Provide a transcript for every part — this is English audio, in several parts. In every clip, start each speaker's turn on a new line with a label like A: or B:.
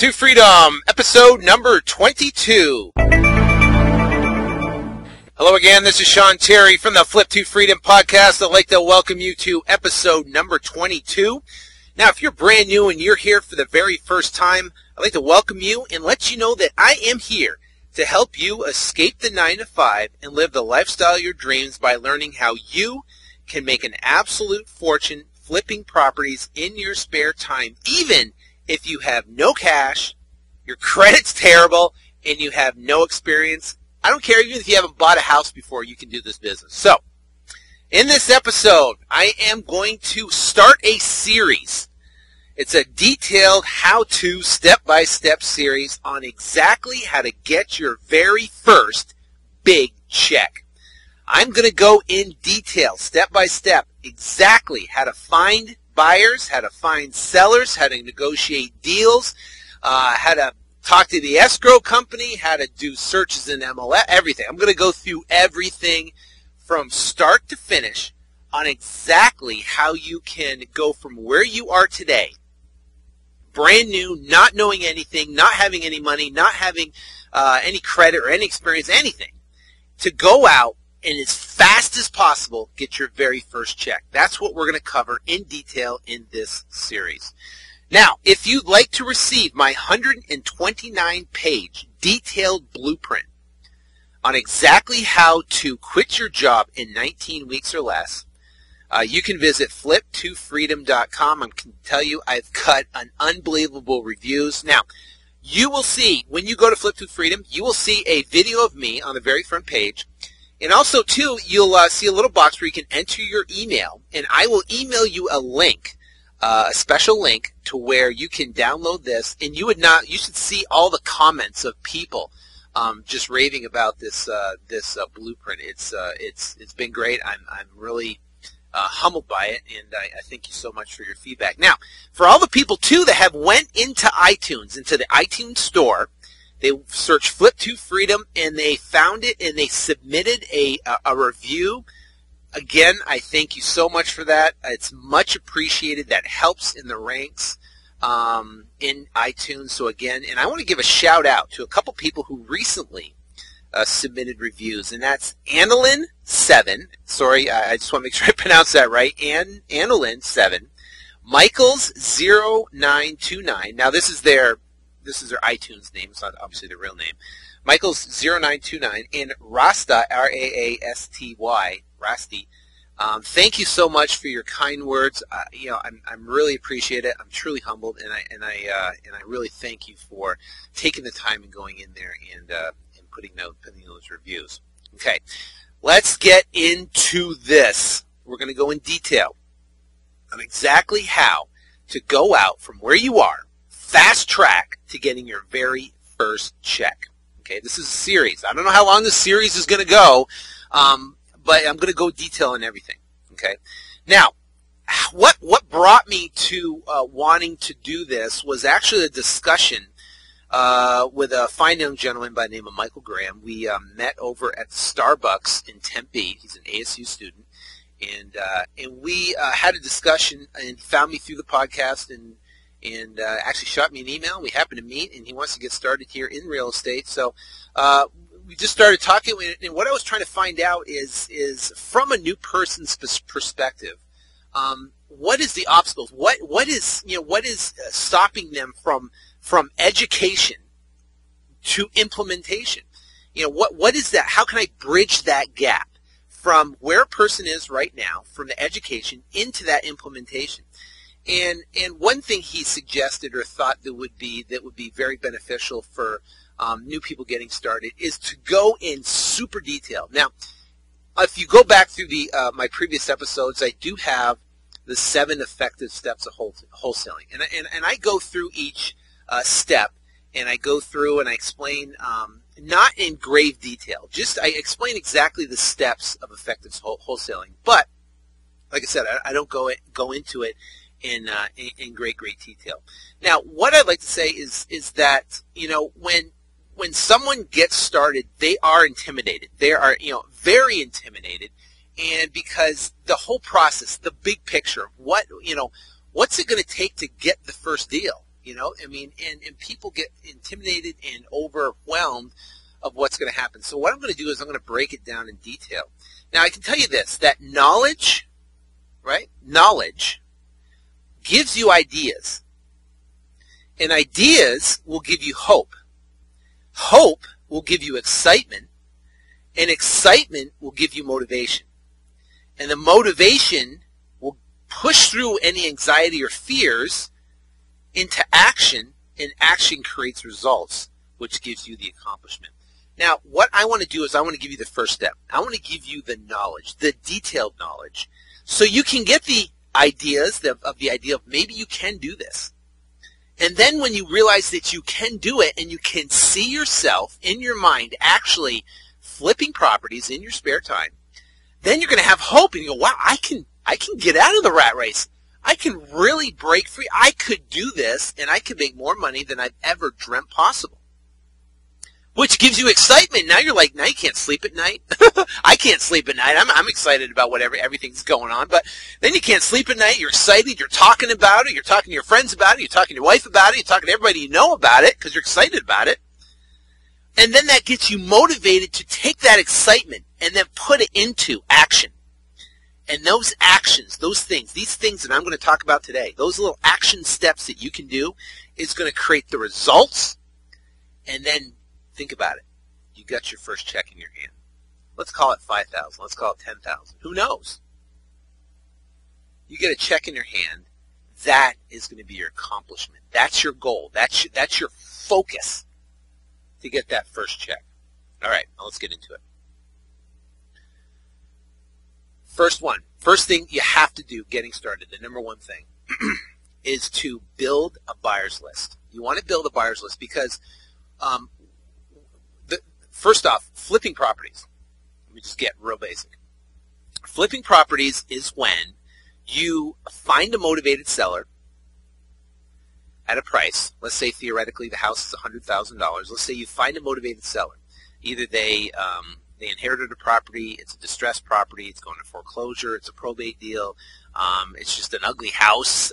A: to Freedom, episode number 22. Hello again, this is Sean Terry from the Flip to Freedom podcast. I'd like to welcome you to episode number 22. Now, if you're brand new and you're here for the very first time, I'd like to welcome you and let you know that I am here to help you escape the 9-to-5 and live the lifestyle of your dreams by learning how you can make an absolute fortune flipping properties in your spare time, even if you have no cash, your credit's terrible, and you have no experience. I don't care even if you haven't bought a house before, you can do this business. So, in this episode, I am going to start a series. It's a detailed how-to, step-by-step series on exactly how to get your very first big check. I'm going to go in detail, step-by-step, exactly how to find buyers, how to find sellers, how to negotiate deals, how to talk to the escrow company, how to do searches in MLS, everything. I'm going to go through everything from start to finish on exactly how you can go from where you are today, brand new, not knowing anything, not having any money, not having any credit or any experience, anything, to go out and as fast as possible get your very first check. That's what we're going to cover in detail in this series. Now, if you'd like to receive my 129-page detailed blueprint on exactly how to quit your job in 19 weeks or less, you can visit flip2freedom.com. I can tell you I've got an unbelievable reviews. Now, you will see, when you go to Flip to Freedom, you will see a video of me on the very front page. And also, too, you'll see a little box where you can enter your email, and I will email you a link, a special link to where you can download this, and you should see all the comments of people just raving about this blueprint. It's been great. I'm really humbled by it, and I thank you so much for your feedback. Now, for all the people too that have went into iTunes, into the iTunes store, they searched Flip to Freedom and they found it and they submitted a review. Again, I thank you so much for that. It's much appreciated. That helps in the ranks in iTunes. So again, and I want to give a shout out to a couple people who recently submitted reviews, and that's Annalyn7. Sorry, I just want to make sure I pronounce that right. Annalyn7, Michaels0929. Now this is their iTunes name. It's not obviously their real name. Michaels0929 and Rasta, R-A-A-S-T-Y, Rasty. Thank you so much for your kind words. I'm really appreciate it. I'm truly humbled, and I really thank you for taking the time and going in there and putting those reviews. Okay, let's get into this. We're going to go in detail on exactly how to go out from where you are, fast track to getting your very first check. Okay, this is a series. I don't know how long this series is going to go, but I'm going to go detail on everything. Okay, now what brought me to wanting to do this was actually a discussion with a fine young gentleman by the name of Michael Graham. We met over at the Starbucks in Tempe. He's an ASU student, and we had a discussion, and he found me through the podcast and actually shot me an email. We happened to meet, and he wants to get started here in real estate. So we just started talking, and what I was trying to find out is from a new person's perspective, what is the obstacles? What is stopping them from education to implementation? What is that? How can I bridge that gap from where a person is right now, from the education into that implementation? And one thing he suggested or thought that would be very beneficial for new people getting started is to go in super detail. Now, if you go back through my previous episodes, I do have the 7 effective steps of wholesaling, and I go through each step, and I go through and I explain, not in grave detail, just I explain exactly the steps of effective wholesaling. But like I said, I don't go into it in great detail. Now, what I'd like to say is that when someone gets started, they are intimidated. They are very intimidated, and because the whole process, the big picture, what's it going to take to get the first deal? You know, I mean, and people get intimidated and overwhelmed of what's going to happen. So what I'm going to do is I'm going to break it down in detail. Now, I can tell you this, that knowledge, right, knowledge gives you ideas. And ideas will give you hope. Hope will give you excitement. And excitement will give you motivation. And the motivation will push through any anxiety or fears into action, and action creates results, which gives you the accomplishment. Now, what I want to do is I want to give you the first step. I want to give you the knowledge, the detailed knowledge, so you can get the ideas of the idea of maybe you can do this. And then when you realize that you can do it and you can see yourself in your mind actually flipping properties in your spare time, then you're going to have hope and you go, wow, I can get out of the rat race. I can really break free. I could do this, and I could make more money than I've ever dreamt possible. Which gives you excitement. Now you're like, now you can't sleep at night. I can't sleep at night. I'm excited about everything's going on, but then you can't sleep at night. You're excited. You're talking about it. You're talking to your friends about it. You're talking to your wife about it. You're talking to everybody you know about it because you're excited about it. And then that gets you motivated to take that excitement and then put it into action. And those actions, those things, these things that I'm going to talk about today, those little action steps that you can do is going to create the results. And then think about it. You got your first check in your hand. Let's call it 5,000. Let's call it 10,000. Who knows? You get a check in your hand. That is going to be your accomplishment. That's your goal. That's your focus to get that first check. All right, now let's get into it. First thing you have to do getting started, the number one thing, is to build a buyer's list. You want to build a buyer's list because, first off, flipping properties. Let me just get real basic. Flipping properties is when you find a motivated seller at a price. Let's say theoretically the house is $100,000. Let's say you find a motivated seller. Either they inherited a property, it's a distressed property, it's going to foreclosure, it's a probate deal, it's just an ugly house,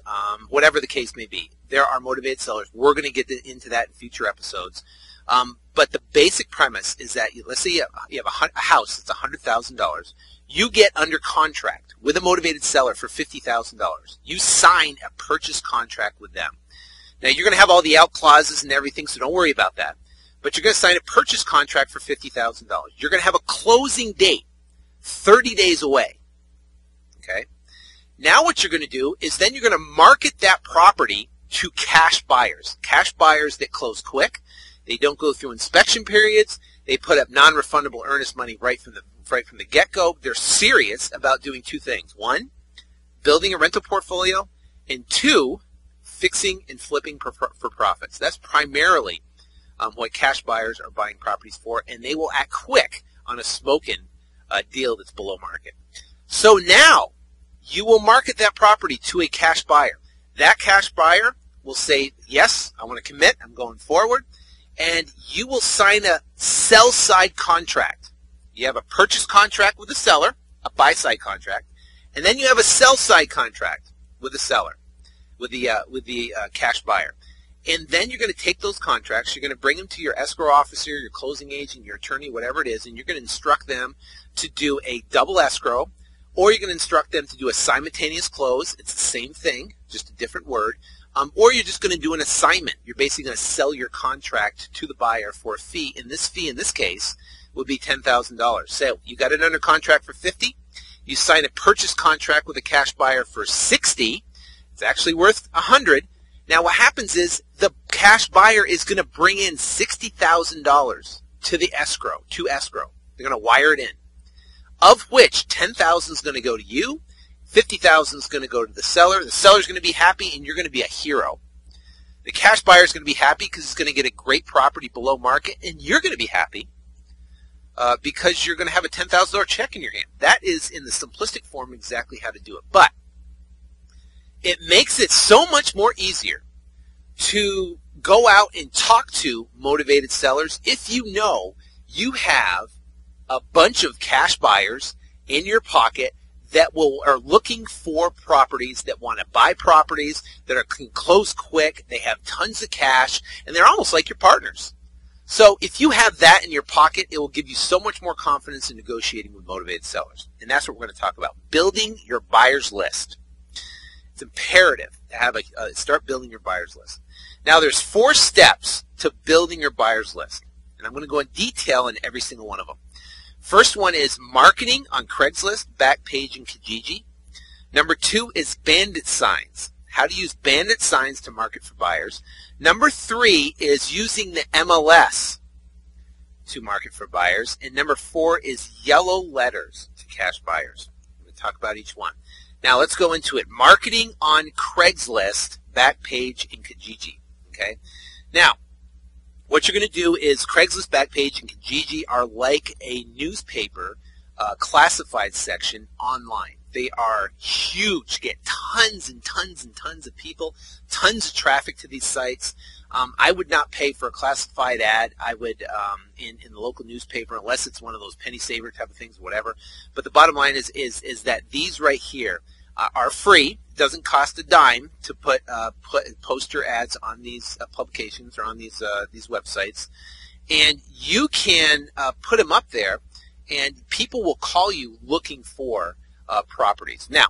A: whatever the case may be. There are motivated sellers. We're going to get into that in future episodes. But the basic premise is that, let's say you have a house that's $100,000. You get under contract with a motivated seller for $50,000. You sign a purchase contract with them. Now, you're going to have all the out clauses and everything, so don't worry about that. But you're going to sign a purchase contract for $50,000. You're going to have a closing date 30 days away. Okay? Now what you're going to do is then you're going to market that property to cash buyers. Cash buyers that close quick. They don't go through inspection periods. They put up non-refundable earnest money right from the get-go. They're serious about doing two things. One, building a rental portfolio. And two, fixing and flipping for profits. That's primarily what cash buyers are buying properties for, and they will act quick on a smoking deal that's below market. So now you will market that property to a cash buyer. That cash buyer will say, yes, I want to commit, I'm going forward, and you will sign a sell-side contract. You have a purchase contract with the seller, a buy-side contract, and then you have a sell-side contract with the seller, with the cash buyer. And then you're going to take those contracts, you're going to bring them to your escrow officer, your closing agent, your attorney, whatever it is, and you're going to instruct them to do a double escrow, or you're going to instruct them to do a simultaneous close. It's the same thing, just a different word. Or you're just going to do an assignment. You're basically going to sell your contract to the buyer for a fee. And this fee, in this case, would be $10,000. So you got it under contract for $50,000. You sign a purchase contract with a cash buyer for $60,000. It's actually worth $100,000. Now what happens is the cash buyer is going to bring in $60,000 to the escrow, They're going to wire it in, of which $10,000 is going to go to you, $50,000 is going to go to the seller. The seller's going to be happy, and you're going to be a hero. The cash buyer is going to be happy because he's going to get a great property below market, and you're going to be happy because you're going to have a $10,000 check in your hand. That is, in the simplistic form, exactly how to do it. But it makes it so much more easier to go out and talk to motivated sellers if you know you have a bunch of cash buyers in your pocket that are looking for properties, that want to buy properties, that can close quick, they have tons of cash, and they're almost like your partners. So if you have that in your pocket, it will give you so much more confidence in negotiating with motivated sellers. And that's what we're going to talk about, building your buyer's list. It's imperative to have start building your buyer's list. Now there's 4 steps to building your buyer's list, and I'm going to go in detail in every single one of them. First one is marketing on Craigslist, Backpage, and Kijiji. Number 2 is bandit signs. How to use bandit signs to market for buyers. Number 3 is using the MLS to market for buyers. And number 4 is yellow letters to cash buyers. I'm going to talk about each one. Now let's go into it. Marketing on Craigslist, Backpage, and Kijiji. Okay. Now, what you're going to do is Craigslist, Backpage, and Kijiji are like a newspaper classified section online. They are huge, get tons and tons and tons of people, tons of traffic to these sites. I would not pay for a classified ad. I would in the local newspaper, unless it's one of those penny saver type of things, whatever. But the bottom line is that these right here are free. It doesn't cost a dime to post your ads on these publications or on these websites, and you can put them up there, and people will call you looking for properties. Now,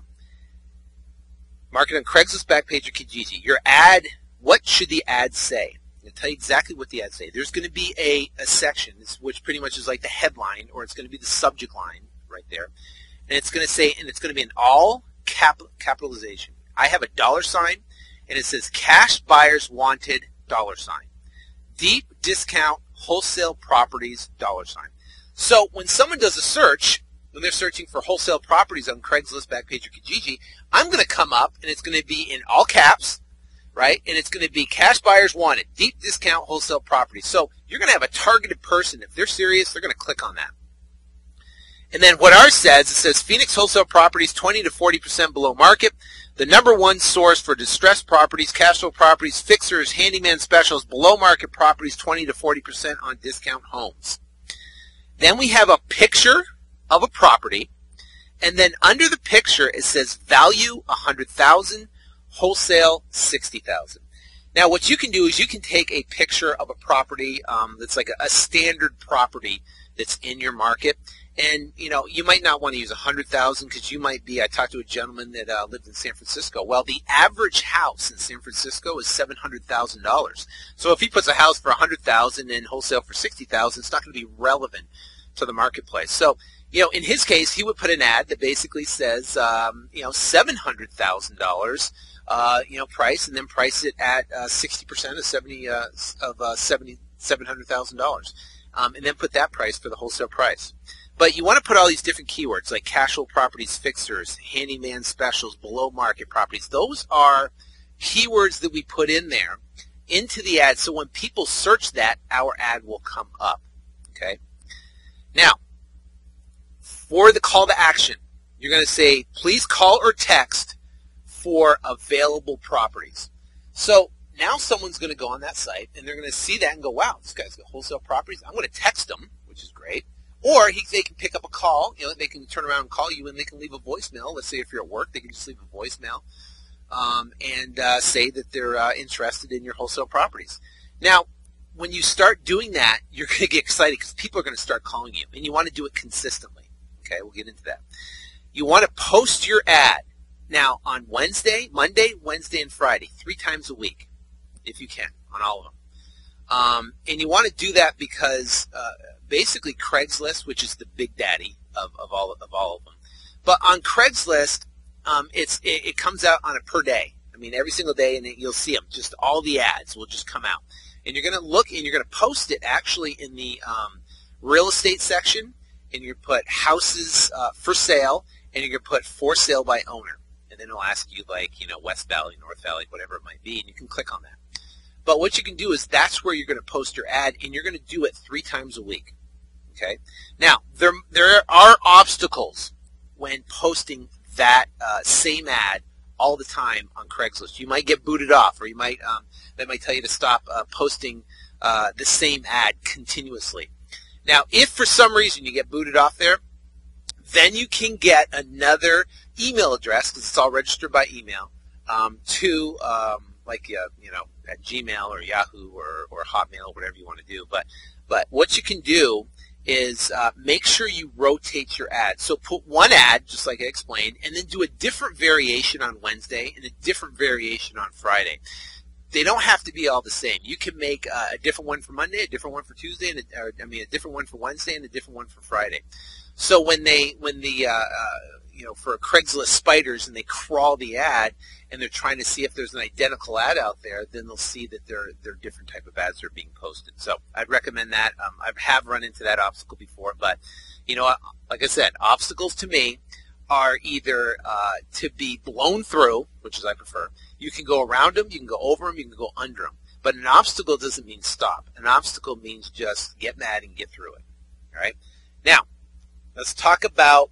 A: market on Craigslist, Backpage, or Kijiji. Your ad, what should the ad say? I'm going to tell you exactly what the ad say. There's going to be a section, which pretty much is like the headline, or it's going to be the subject line right there. And it's going to say, and it's going to be in all capitalization. I have a $sign, and it says cash buyers wanted $. Deep discount wholesale properties $. So when someone does a search, when they're searching for wholesale properties on Craigslist, Backpage, or Kijiji, I'm going to come up, and it's going to be in all caps, right? And it's going to be cash buyers wanted, deep discount wholesale properties. So you're going to have a targeted person. If they're serious, they're going to click on that. And then what ours says, it says Phoenix wholesale properties 20 to 40% below market. The #1 source for distressed properties, cash flow properties, fixers, handyman specials, below market properties 20 to 40% on discount homes. Then we have a picture of a property, and then under the picture it says value $100,000, wholesale $60,000. Now what you can do is you can take a picture of a property that's like a standard property that's in your market, and you might not want to use $100,000 because you might be. I talked to a gentleman that lived in San Francisco. Well, the average house in San Francisco is $700,000. So if he puts a house for $100,000 and wholesale for $60,000, it's not going to be relevant to the marketplace. So in his case, he would put an ad that basically says, $700,000, price, and then price it at 60% of $700,000, and then put that price for the wholesale price. But you want to put all these different keywords like cash flow properties, fixers, handyman specials, below market properties. Those are keywords that we put in there into the ad, so when people search that, our ad will come up. Okay. Now, for the call to action, you're going to say, please call or text for available properties. So now someone's going to go on that site, and they're going to see that and go, wow, this guy's got wholesale properties. I'm going to text them, which is great. Or they can pick up a call. They can turn around and call you, and they can leave a voicemail. Let's say if you're at work, they can just leave a voicemail and say that they're interested in your wholesale properties. Now, when you start doing that, you're going to get excited because people are going to start calling you, and you want to do it consistently. Okay, we'll get into that. You want to post your ad now on Monday, Wednesday, and Friday, 3 times a week, if you can, on all of them. And you want to do that because basically Craigslist, which is the big daddy of all of them. But on Craigslist, it comes out on a per day. I mean, every single day, and you'll see them. Just all the ads will just come out. And you're going to look, and you're going to post it actually in the real estate section, and you're going to put houses for sale, and you're going to put for sale by owner. And then it'll ask you, like, West Valley, North Valley, whatever it might be, and you can click on that. But what you can do is that's where you're going to post your ad, and you're going to do it 3 times a week. Okay. Now, there are obstacles when posting that same ad all the time on Craigslist. You might get booted off, or you might they might tell you to stop posting the same ad continuously. Now, if for some reason you get booted off there, Then you can get another email address, because it's all registered by email, to at Gmail or Yahoo or Hotmail, whatever you want to do. But what you can do is make sure you rotate your ad. So put one ad, just like I explained, and then do a different variation on Wednesday and a different variation on Friday. They don't have to be all the same. You can make a different one for Monday, a different one for Tuesday, and a different one for Wednesday, and a different one for Friday. So when the for Craigslist spiders and they crawl the ad and they're trying to see if there's an identical ad out there, then they'll see that there are different type of ads that are being posted. So I'd recommend that. I have run into that obstacle before, but like I said, obstacles to me are either to be blown through, which is I prefer. You can go around them, you can go over them, you can go under them. But an obstacle doesn't mean stop. An obstacle means just get mad and get through it. All right. Now, let's talk about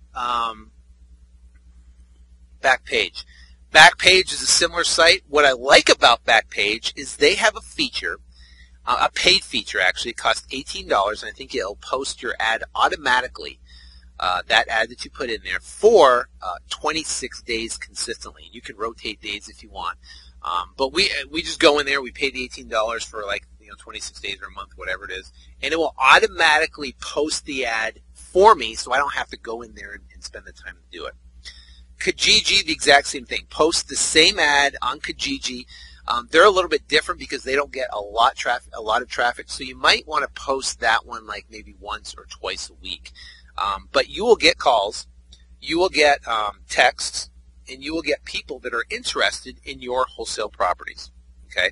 A: Backpage. Backpage is a similar site. What I like about Backpage is they have a feature, a paid feature actually. It costs $18, and I think it'll post your ad automatically, that ad that you put in there, for 26 days consistently. You can rotate days if you want. But we just go in there, we pay the $18 for 26 days or a month, whatever it is, and it will automatically post the ad for me, so I don't have to go in there and spend the time to do it. Kijiji, the exact same thing. Post the same ad on Kijiji. They're a little bit different because they don't get a lot of traffic, so you might want to post that one maybe once or twice a week. But you will get calls, you will get texts, and you will get people that are interested in your wholesale properties. Okay?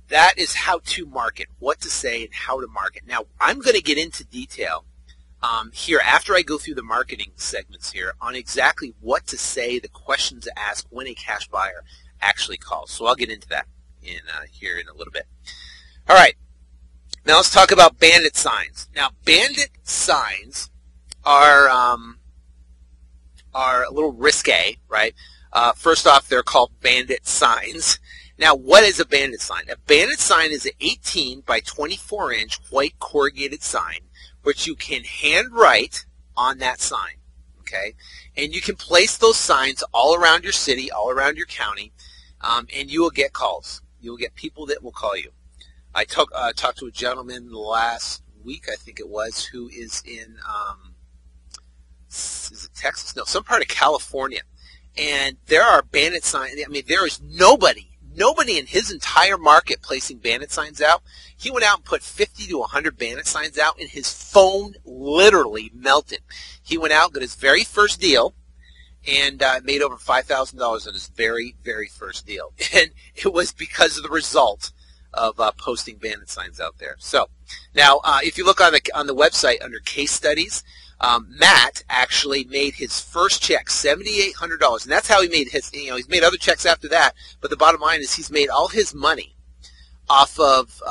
A: That is how to market, what to say, and how to market. Now, I'm going to get into detail here after I go through the marketing segments here on exactly what to say, the questions to ask when a cash buyer actually calls. So I'll get into that here in a little bit. All right. Now let's talk about bandit signs. Now, bandit signs are a little risque, right? First off, they're called bandit signs. Now, what is a bandit sign? A bandit sign is an 18 by 24 inch white corrugated sign, which you can handwrite on that sign, okay? And you can place those signs all around your city, all around your county, and you will get calls. You will get people that will call you. I talked to a gentleman last week, I think it was, who is in, is it Texas? No, some part of California. And there are bandit signs. I mean, there is nobody in his entire market placing bandit signs out. He went out and put 50 to 100 bandit signs out, and his phone literally melted. He went out, got his very first deal, and made over $5,000 on his very, very first deal. And it was because of the result of posting bandit signs out there. So now, if you look on the website under case studies, Matt actually made his first check, $7,800, and that's how he made his. He's made other checks after that, but the bottom line is he's made all his money off of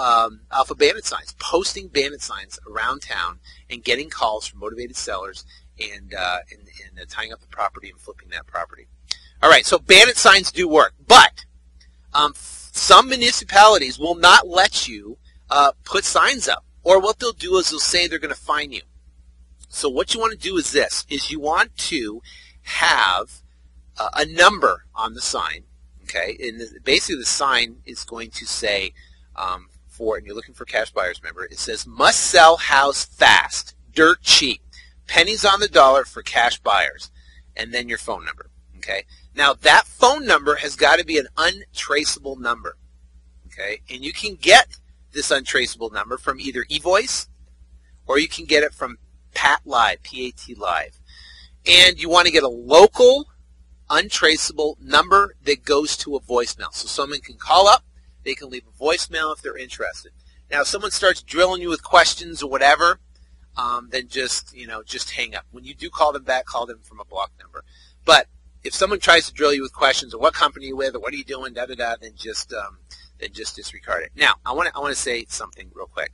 A: bandit signs, posting bandit signs around town and getting calls from motivated sellers and tying up the property and flipping that property. All right, so bandit signs do work, but some municipalities will not let you put signs up, or what they'll do is they'll say they're going to fine you. So what you want to do is this, is you want to have a number on the sign, okay? And basically the sign is going to say, and you're looking for cash buyers, remember, it says, must sell house fast, dirt cheap, pennies on the dollar for cash buyers, and then your phone number, okay? Now that phone number has got to be an untraceable number, okay? And you can get this untraceable number from either eVoice, or you can get it from Pat Live, P-A-T Live. And you want to get a local, untraceable number that goes to a voicemail. So someone can call up, they can leave a voicemail if they're interested. Now, if someone starts drilling you with questions or whatever, then just hang up. When you do call them back, call them from a block number. But if someone tries to drill you with questions, or what company you with, or what are you doing, da-da-da, then just disregard it. Now, I want to say something real quick.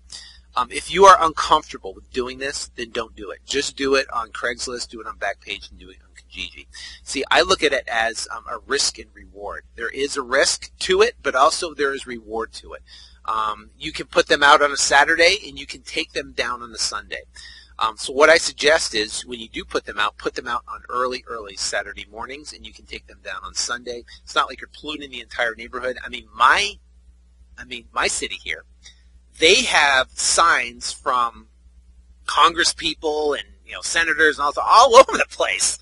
A: If you are uncomfortable with doing this, then don't do it. Just do it on Craigslist, do it on Backpage, and do it on Kijiji. See, I look at it as a risk and reward. There is a risk to it, but also there is reward to it. You can put them out on a Saturday, and you can take them down on a Sunday. So what I suggest is when you do put them out on early Saturday mornings, and you can take them down on Sunday. It's not like you're polluting the entire neighborhood. I mean, my city here, they have signs from Congress people and senators and all over the place,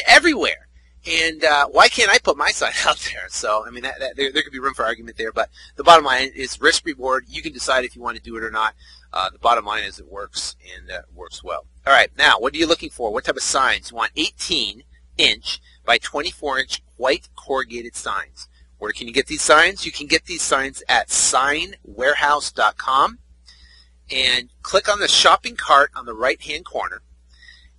A: everywhere. And why can't I put my sign out there? So I mean, there could be room for argument there, but the bottom line is risk reward. You can decide if you want to do it or not. The bottom line is it works, and works well. All right, now what are you looking for? What type of signs? You want 18-inch by 24-inch white corrugated signs. Where can you get these signs? You can get these signs at signwarehouse.com, and click on the shopping cart on the right-hand corner,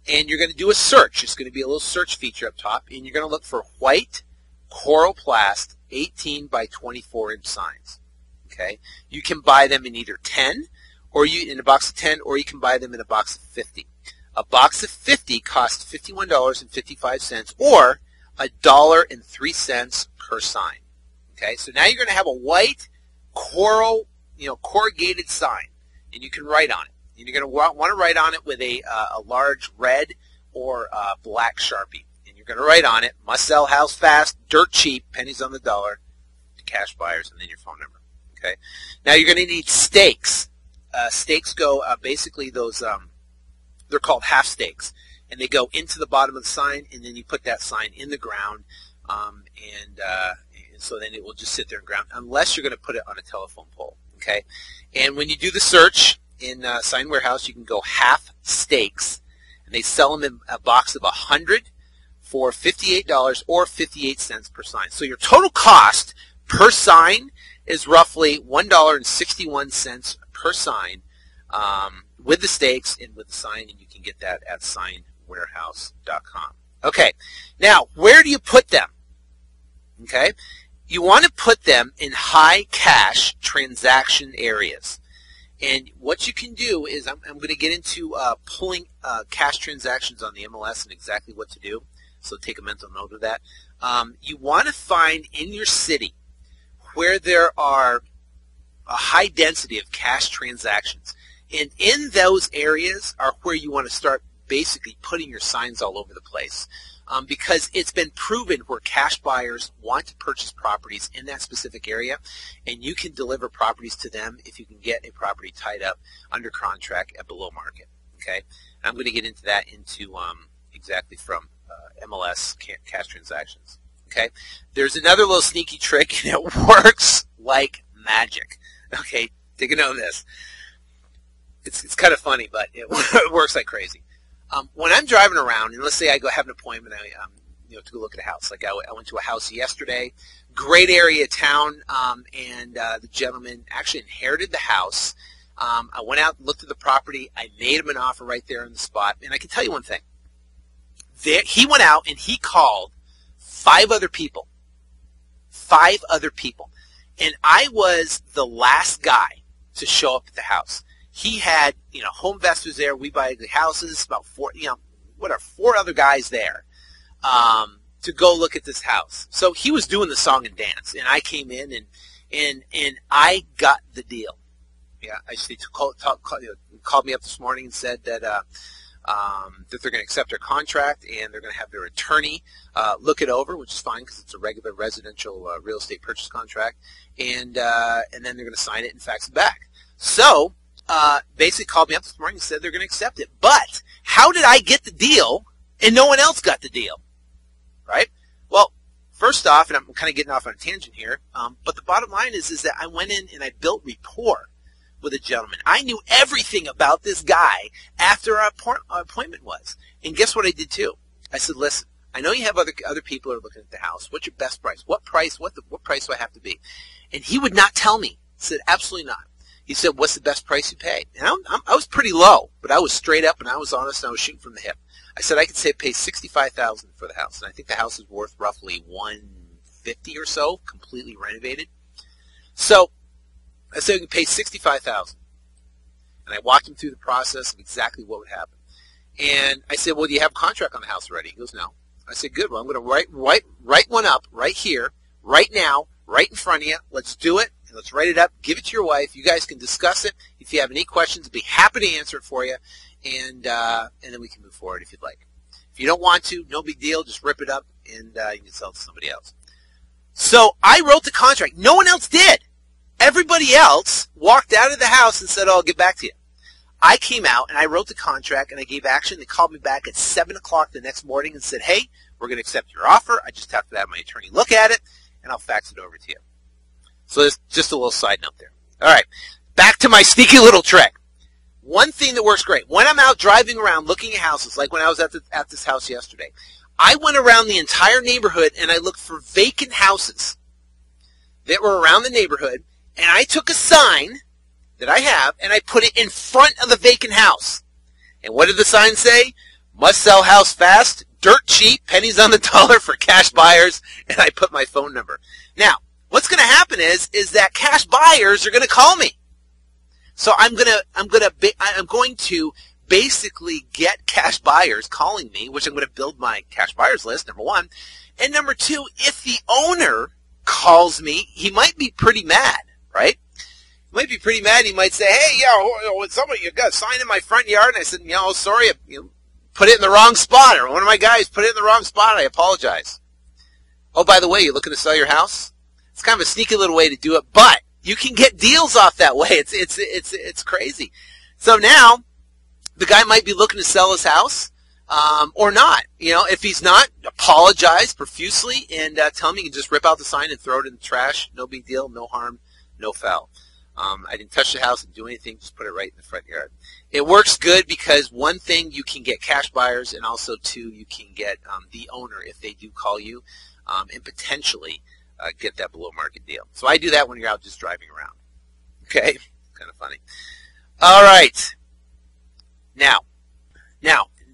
A: and you're going to do a search. It's going to be a little search feature up top, and you're going to look for white Coroplast 18 by 24-inch signs. Okay, you can buy them in either 10, or in a box of 10, or you can buy them in a box of 50. A box of 50 costs $51.55, or $1.03 per sign. Okay, so now you're going to have a white corrugated sign, and you can write on it. And you're going to want to write on it with a large red or black Sharpie. And you're going to write on it, must sell house fast, dirt cheap, pennies on the dollar, to cash buyers, and then your phone number. Okay. Now you're going to need stakes. Stakes go, basically those, they're called half stakes. And they go into the bottom of the sign, and then you put that sign in the ground, and so then it will just sit there in ground, unless you're going to put it on a telephone pole. Okay. And when you do the search in Sign Warehouse, you can go half stakes, and they sell them in a box of 100 for $58 or 58 cents per sign. So your total cost per sign is roughly $1.61 per sign, with the stakes and with the sign, and you can get that at signwarehouse.com. Okay, now where do you put them? Okay, you want to put them in high cash transaction areas. And what you can do is, I'm going to get into pulling cash transactions on the MLS and exactly what to do. So take a mental note of that. You want to find in your city where there are a high density of cash transactions. And in those areas are where you want to start basically putting your signs all over the place. Because it's been proven where cash buyers want to purchase properties in that specific area, and you can deliver properties to them if you can get a property tied up under contract at below market. Okay, and I'm going to get into that exactly from MLS cash transactions. Okay, there's another little sneaky trick, and it works like magic. Okay, take a note of this. It's kind of funny, but it works like crazy. When I'm driving around, and let's say I go have an appointment, to go look at a house. Like I went to a house yesterday, great area of town, and the gentleman actually inherited the house. I went out and looked at the property. I made him an offer right there on the spot. And I can tell you one thing. He went out and he called 5 other people. 5 other people. And I was the last guy to show up at the house. He had, home investors there. We buy the houses, about 4 other guys there, to go look at this house. So he was doing the song and dance, and I came in and I got the deal. Yeah, he called me up this morning and said that they're going to accept their contract, and they're going to have their attorney look it over, which is fine because it's a regular residential real estate purchase contract, and then they're going to sign it and fax it back. So basically called me up this morning and said they're going to accept it. But how did I get the deal and no one else got the deal? Right? Well, first off, and I'm kind of getting off on a tangent here, but the bottom line is that I went in and I built rapport with a gentleman. I knew everything about this guy after our appointment was. And guess what I did too? I said, listen, I know you have other people who are looking at the house. What's your best price? What price do I have to be? And he would not tell me. He said, absolutely not. He said, what's the best price you pay? And I was pretty low, but I was straight up and I was honest and I was shooting from the hip. I said I could pay $65,000 for the house, and I think the house is worth roughly $150 or so, completely renovated. So I said we can pay $65,000, and I walked him through the process of exactly what would happen. And I said, well, do you have a contract on the house already? He goes, no. I said, good. Well, I'm going to write one up right here, right now, right in front of you. Let's do it. And let's write it up. Give it to your wife. You guys can discuss it. If you have any questions, I'd be happy to answer it for you. and then we can move forward if you'd like. If you don't want to, no big deal. Just rip it up, and you can sell it to somebody else. So I wrote the contract. No one else did. Everybody else walked out of the house and said, "Oh, I'll get back to you." I came out, and I wrote the contract, and I gave action. They called me back at 7 o'clock the next morning and said, "Hey, we're going to accept your offer. I just have to have my attorney look at it, and I'll fax it over to you." So there's just a little side note there. All right, back to my sneaky little trick. One thing that works great, when I'm out driving around looking at houses, like when I was at this house yesterday, I went around the entire neighborhood and I looked for vacant houses that were around the neighborhood, and I took a sign that I have and I put it in front of the vacant house. And what did the sign say? "Must sell house fast, dirt cheap, pennies on the dollar for cash buyers," and I put my phone number. Now, what's going to happen is that cash buyers are going to call me. So I'm going to basically get cash buyers calling me, which I'm going to build my cash buyers list, number one. And number two, if the owner calls me, he might be pretty mad, right? He might be pretty mad. He might say, "Hey, somebody, you got a sign in my front yard." And I said, "Sorry, put it in the wrong spot, or one of my guys put it in the wrong spot. I apologize. Oh, by the way, you're looking to sell your house?" It's kind of a sneaky little way to do it, but you can get deals off that way. It's crazy. So now the guy might be looking to sell his house, or not. If he's not, apologize profusely and tell him you can just rip out the sign and throw it in the trash. No big deal, no harm, no foul. I didn't touch the house and do anything, just put it right in the front yard. It works good because one thing, you can get cash buyers, and also two, you can get the owner if they do call you, and potentially get that below market deal. So I do that when you're out just driving around. Okay, kind of funny. All right. Now,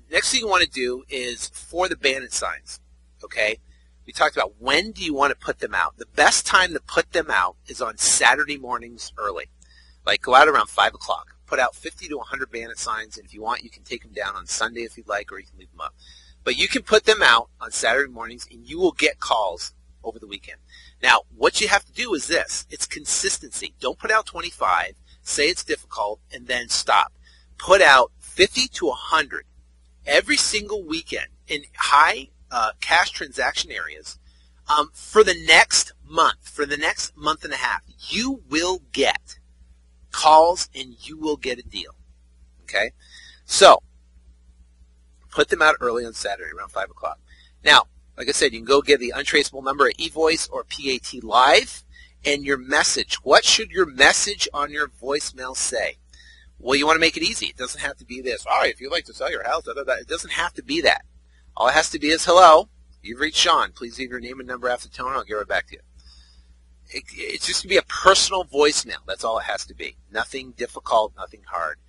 A: next thing you want to do is for the bandit signs. Okay, we talked about when do you want to put them out. The best time to put them out is on Saturday mornings early. Like, go out around 5 o'clock. Put out 50 to 100 bandit signs, and if you want, you can take them down on Sunday if you'd like, or you can leave them up. But you can put them out on Saturday mornings, and you will get calls over the weekend. Now, what you have to do is this. It's consistency. Don't put out 25, say it's difficult, and then stop. Put out 50 to 100 every single weekend in high cash transaction areas for the next month, and a half. You will get calls and you will get a deal. Okay? So, put them out early on Saturday around 5 o'clock. Now, like I said, you can go get the untraceable number at eVoice or PAT Live, and your message. What should your message on your voicemail say? Well, you want to make it easy. It doesn't have to be this. "All right, if you'd like to sell your house, da, da, da." It doesn't have to be that. All it has to be is, "Hello, you've reached Sean. Please leave your name and number after the tone, and I'll get right back to you." It's just to be a personal voicemail. That's all it has to be. Nothing difficult, nothing hard,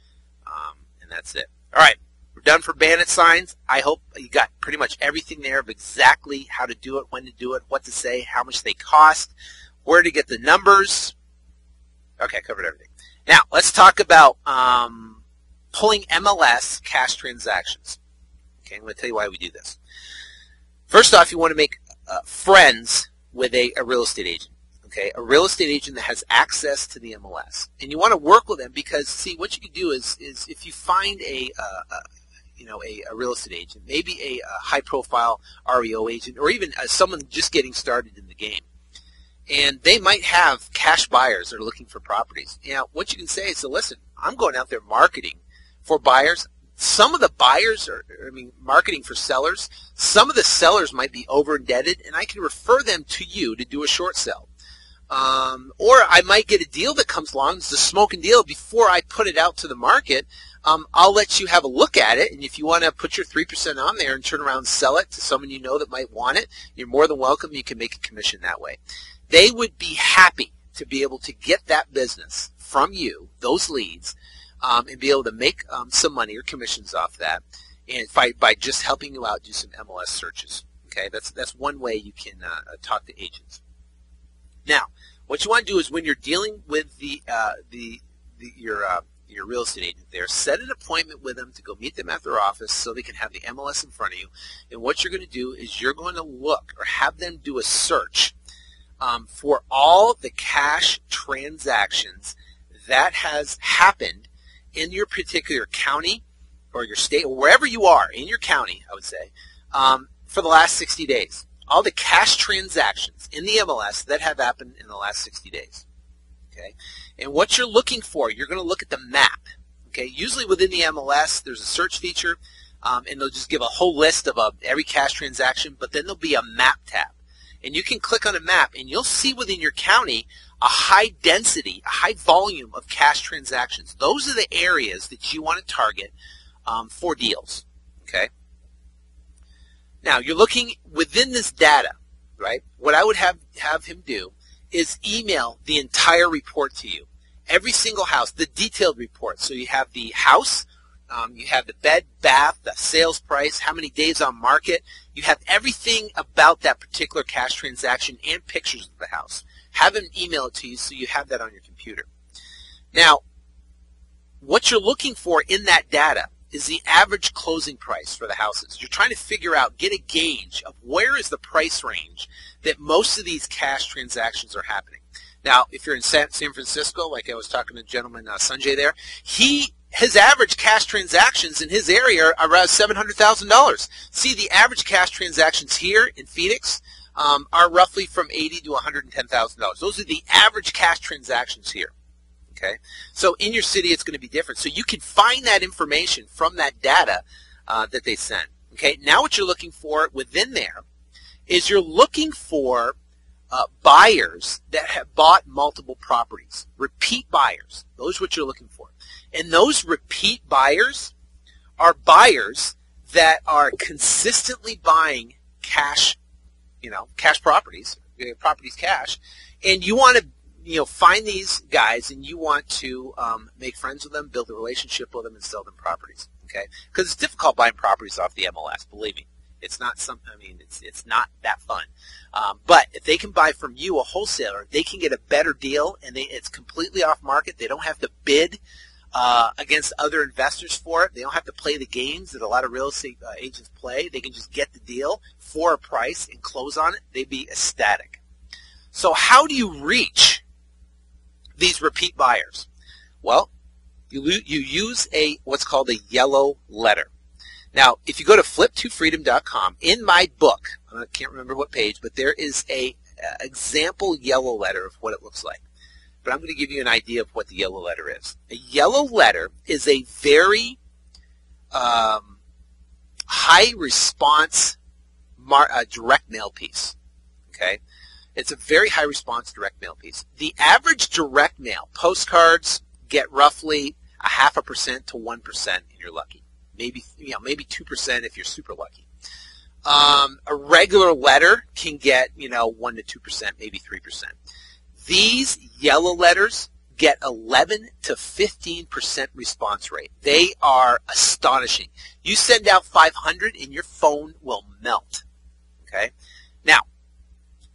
A: and that's it. All right. We're done for bandit signs. I hope you got pretty much everything there of exactly how to do it, when to do it, what to say, how much they cost, where to get the numbers. Okay, I covered everything. Now, let's talk about pulling MLS cash transactions. Okay, I'm going to tell you why we do this. First off, you want to make friends with a real estate agent. Okay, a real estate agent that has access to the MLS, and you want to work with them because, see, what you can do is if you find a real estate agent, maybe a high-profile REO agent, or even someone just getting started in the game, and they might have cash buyers that are looking for properties. What you can say is, listen, I'm going out there marketing for buyers. Some of the buyers are, marketing for sellers. Some of the sellers might be over-indebted, and I can refer them to you to do a short sell. Or I might get a deal that comes along. It's a smoking deal. Before I put it out to the market, I'll let you have a look at it, and if you want to put your 3% on there and turn around and sell it to someone you know that might want it, you're more than welcome. You can make a commission that way. They would be happy to be able to get that business from you, those leads, and be able to make some money or commissions off that, and by just helping you out, do some MLS searches. Okay, that's one way you can talk to agents. Now, what you want to do is when you're dealing with your real estate agent there, set an appointment with them to go meet them at their office so they can have the MLS in front of you. And what you're going to do is you're going to look or have them do a search for all the cash transactions that has happened in your particular county or your state, or wherever you are in your county, I would say, for the last 60 days. All the cash transactions in the MLS that have happened in the last 60 days. Okay, and what you're looking for, you're going to look at the map. Okay, usually within the MLS, there's a search feature, and they'll just give a whole list of every cash transaction, but then there'll be a map tab. And you can click on a map, and you'll see within your county a high density, a high volume of cash transactions. Those are the areas that you want to target for deals. Okay. Now, you're looking within this data, right? What I would have him do is email the entire report to you. Every single house, the detailed report. So you have the house, you have the bed, bath, the sales price, how many days on market. You have everything about that particular cash transaction and pictures of the house. Have him email it to you so you have that on your computer. Now, what you're looking for in that data is the average closing price for the houses. You're trying to figure out, get a gauge of where is the price range that most of these cash transactions are happening. Now, if you're in San Francisco, like I was talking to gentleman Sanjay there, his average cash transactions in his area are around $700,000. See, the average cash transactions here in Phoenix are roughly from $80,000 to $110,000. Those are the average cash transactions here. Okay, so in your city, it's going to be different. So you can find that information from that data that they send. Okay, now what you're looking for within there is you're looking for buyers that have bought multiple properties, repeat buyers. Those are what you're looking for. And those repeat buyers are buyers that are consistently buying cash, cash properties, properties cash, and you want to find these guys and you want to make friends with them, build a relationship with them, and sell them properties. Okay, because it's difficult buying properties off the MLS. Believe me, it's not it's not that fun. But if they can buy from you, a wholesaler, they can get a better deal, and it's completely off market. They don't have to bid against other investors for it. They don't have to play the games that a lot of real estate agents play. They can just get the deal for a price and close on it. They'd be ecstatic. So how do you reach these repeat buyers? Well, you use what's called a yellow letter. Now, if you go to flip2freedom.com, in my book, I can't remember what page, but there is a example yellow letter of what it looks like. But I'm going to give you an idea of what the yellow letter is. A yellow letter is a very high response direct mail piece. Okay? It's a very high response direct mail piece. The average direct mail postcards get roughly 0.5% to 1% and you're lucky. Maybe 2% if you're super lucky. A regular letter can get 1 to 2%, maybe 3%. These yellow letters get 11 to 15% response rate. They are astonishing. You send out 500 and your phone will melt. Okay. Now,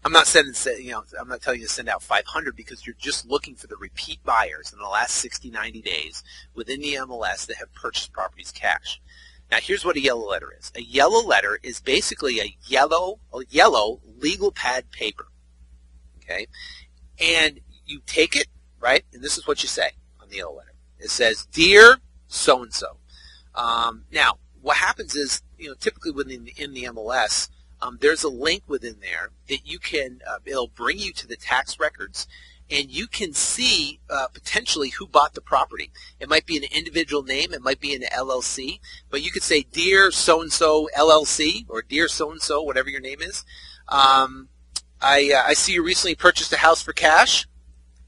A: I'm not telling you to send out 500 because you're just looking for the repeat buyers in the last 60, 90 days within the MLS that have purchased properties cash. Now, here's what a yellow letter is. A yellow letter is basically a yellow legal pad paper. Okay? And you take it, right? And this is what you say on the yellow letter. It says, "Dear so-and-so." Now, what happens is, typically in the MLS, there's a link within there that you can, it'll bring you to the tax records, and you can see potentially who bought the property. It might be an individual name, it might be an LLC, but you could say, "Dear so-and-so LLC," or "Dear so-and-so," whatever your name is. I see you recently purchased a house for cash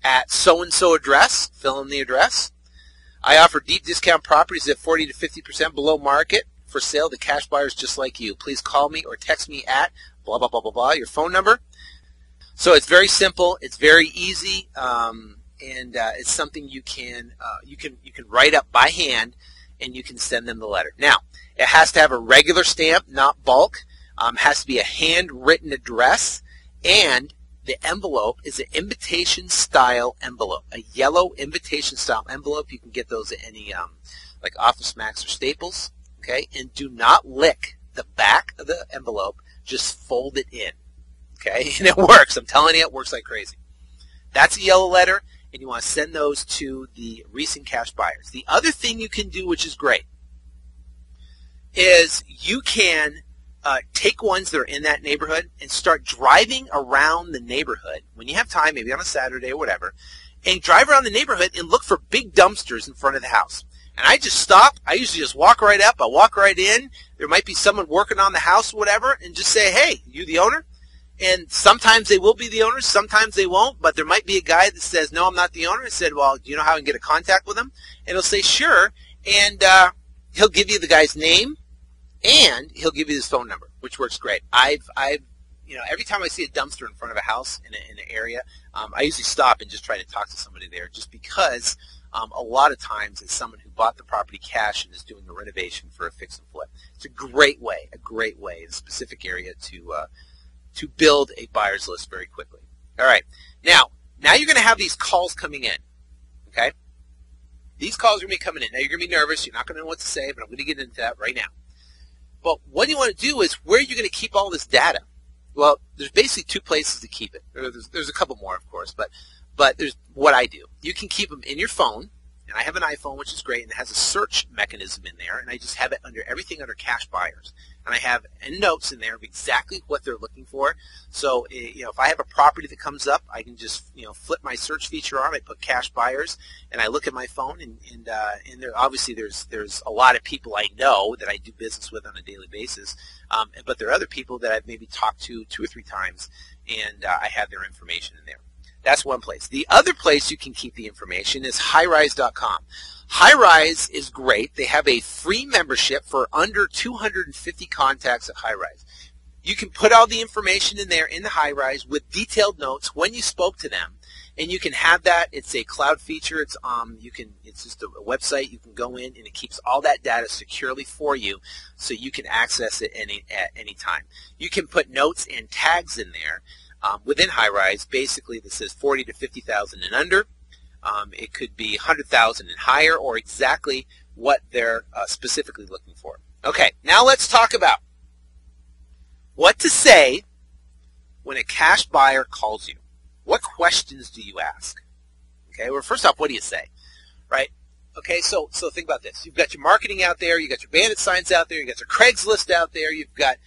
A: at so-and-so address. Fill in the address. I offer deep discount properties at 40 to 50% below market for sale to cash buyers just like you. Please call me or text me at blah, blah, blah, blah, blah, your phone number. So it's very simple. It's very easy, and it's something you can write up by hand, and you can send them the letter. Now, it has to have a regular stamp, not bulk. It has to be a handwritten address, and the envelope is an invitation-style envelope, a yellow invitation-style envelope. You can get those at any like Office Max or Staples. Okay, and do not lick the back of the envelope. Just fold it in. Okay, and it works. I'm telling you, it works like crazy. That's a yellow letter, and you want to send those to the recent cash buyers. The other thing you can do, which is great, is you can take ones that are in that neighborhood and start driving around the neighborhood when you have time, maybe on a Saturday or whatever, and drive around the neighborhood and look for big dumpsters in front of the house. And I just stop. I usually just walk right up. I walk right in. There might be someone working on the house or whatever, and just say, hey, you the owner? And sometimes they will be the owners, sometimes they won't, but there might be a guy that says, no, I'm not the owner. I said, well, do you know how I can get in contact with him? And he'll say, sure, and he'll give you the guy's name, and he'll give you his phone number, which works great. Every time I see a dumpster in front of a house in an area, I usually stop and just try to talk to somebody there, just because a lot of times it's someone who bought the property cash and is doing a renovation for a fix and flip. It's a great way in a specific area to build a buyer's list very quickly. All right, now you're going to have these calls coming in, okay? These calls are going to be coming in. Now you're going to be nervous. You're not going to know what to say, but I'm going to get into that right now. But what you want to do is, where are you going to keep all this data? Well, there's basically two places to keep it. There's a couple more, of course, but there's what I do. You can keep them in your phone, and I have an iPhone, which is great, and it has a search mechanism in there, and I just have it under everything under cash buyers. And I have notes in there of exactly what they're looking for. So, if I have a property that comes up, I can just, flip my search feature on. I put cash buyers, and I look at my phone, and there, obviously there's a lot of people I know that I do business with on a daily basis. But there are other people that I've maybe talked to 2 or 3 times, and I have their information in there. That's one place. The other place you can keep the information is highrise.com. Highrise is great. They have a free membership for under 250 contacts at Highrise. You can put all the information in there in the Highrise with detailed notes when you spoke to them, and you can have that. It's a cloud feature. It's just a website. You can go in, and it keeps all that data securely for you, so you can access it at any time. You can put notes and tags in there within Highrise, basically that says 40 to 50,000 and under. It could be 100,000 and higher, or exactly what they're specifically looking for. Okay, now let's talk about what to say when a cash buyer calls you. What questions do you ask? Okay, well, first off, what do you say, right? Okay, so think about this. You've got your marketing out there. You've got your bandit signs out there. You've got your Craigslist out there. You've got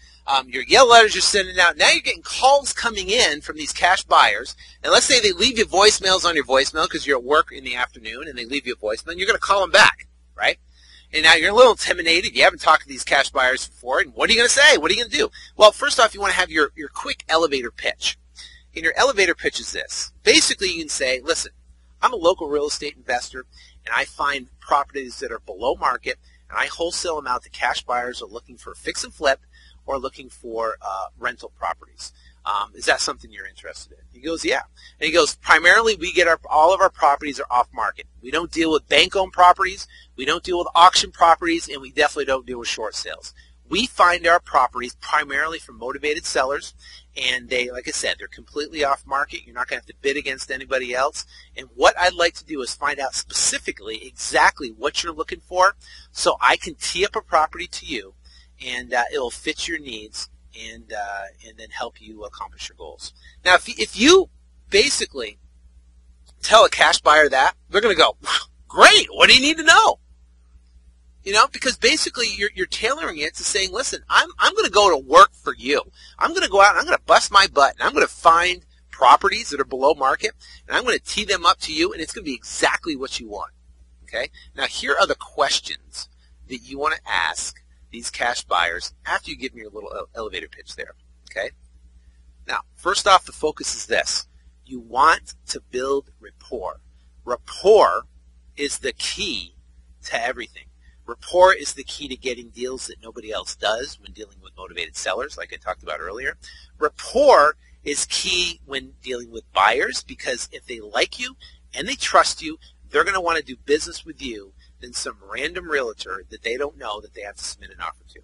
A: your yellow letters you're sending out. Now you're getting calls coming in from these cash buyers. And let's say they leave you voicemails on your voicemail because you're at work in the afternoon, and they leave you a voicemail, and you're going to call them back, right? And now you're a little intimidated. You haven't talked to these cash buyers before. And what are you going to say? What are you going to do? Well, first off, you want to have your quick elevator pitch. And your elevator pitch is this. Basically, you can say, listen, I'm a local real estate investor, and I find properties that are below market, and I wholesale them out to cash buyers who are looking for fix and flip or looking for rental properties. Is that something you're interested in? He goes, yeah. And he goes, primarily we get all of our properties are off market. We don't deal with bank-owned properties. We don't deal with auction properties, and we definitely don't deal with short sales. We find our properties primarily from motivated sellers, and they, like I said, they're completely off market. You're not going to have to bid against anybody else. And what I'd like to do is find out specifically exactly what you're looking for, so I can tee up a property to you, and it'll fit your needs, and then help you accomplish your goals. Now, if you basically tell a cash buyer that, they're going to go, great, what do you need to know? Because basically you're tailoring it to saying, listen, I'm going to go to work for you. I'm going to go out and I'm going to bust my butt, and I'm going to find properties that are below market, and I'm going to tee them up to you, and it's going to be exactly what you want. Okay? Now, here are the questions that you want to ask these cash buyers after you give them your little elevator pitch there. Okay? Now, first off, the focus is this. You want to build rapport. Rapport is the key to everything. Rapport is the key to getting deals that nobody else does when dealing with motivated sellers, like I talked about earlier. Rapport is key when dealing with buyers, because if they like you and they trust you, they're going to want to do business with you than some random realtor that they don't know that they have to submit an offer to.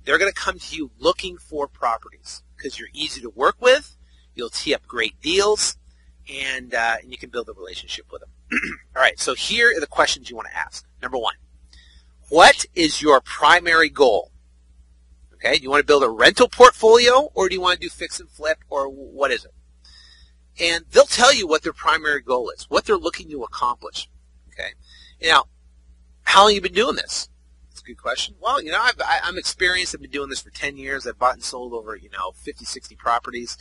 A: They're going to come to you looking for properties because you're easy to work with, you'll tee up great deals, and you can build a relationship with them. All right, so here are the questions you want to ask. Number one. What is your primary goal? Okay, do you want to build a rental portfolio, or do you want to do fix and flip, or what is it? And they'll tell you what their primary goal is, what they're looking to accomplish. Okay, now, how long have you been doing this? a good question. Well, I'm experienced. I've been doing this for 10 years. I've bought and sold over, 50, 60 properties,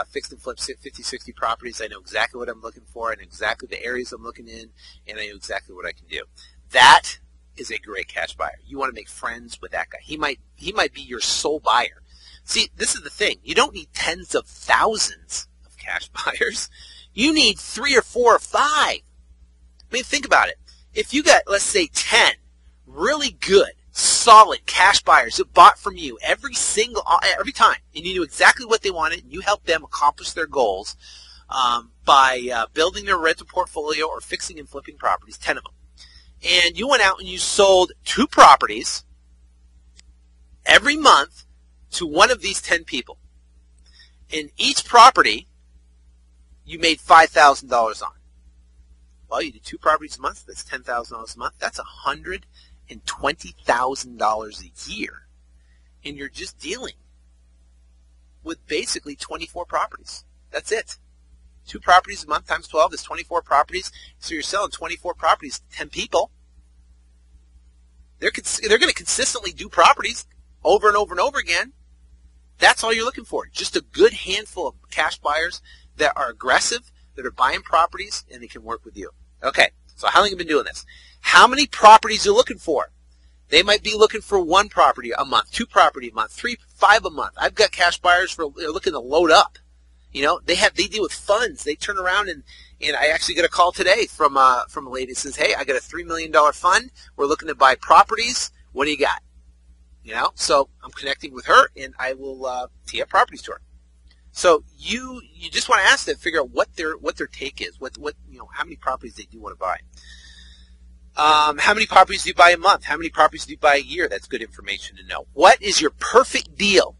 A: fixed and flipped 50, 60 properties. I know exactly what I'm looking for. I know exactly the areas I'm looking in, and I know exactly what I can do. That is a great cash buyer. You want to make friends with that guy. He might be your sole buyer. See, this is the thing. You don't need tens of thousands of cash buyers. You need 3 or 4 or 5. I mean, think about it. If you got, let's say, 10 really good, solid cash buyers that bought from you every time, and you knew exactly what they wanted, and you helped them accomplish their goals by building their rental portfolio or fixing and flipping properties, 10 of them. And you went out and you sold 2 properties every month to one of these 10 people. In each property, you made $5,000 on. Well, you did 2 properties a month. That's $10,000 a month. That's $120,000 a year. And you're just dealing with basically 24 properties. That's it. 2 properties a month times 12 is 24 properties. So you're selling 24 properties to 10 people. They're going to consistently do properties over and over and over again. That's all you're looking for. Just a good handful of cash buyers that are aggressive, that are buying properties, and they can work with you. Okay, so how long have you been doing this? How many properties are you looking for? They might be looking for 1 property a month, 2 property a month, 3, 5 a month. I've got cash buyers they're looking to load up. They deal with funds. They turn around and I actually got a call today from a lady that says, hey, I got a $3 million fund. We're looking to buy properties. What do you got? So I'm connecting with her, and I will tee up properties to her. So you just want to ask them, figure out what their take is, how many properties they do want to buy. How many properties do you buy a month? How many properties do you buy a year? That's good information to know. What is your perfect deal?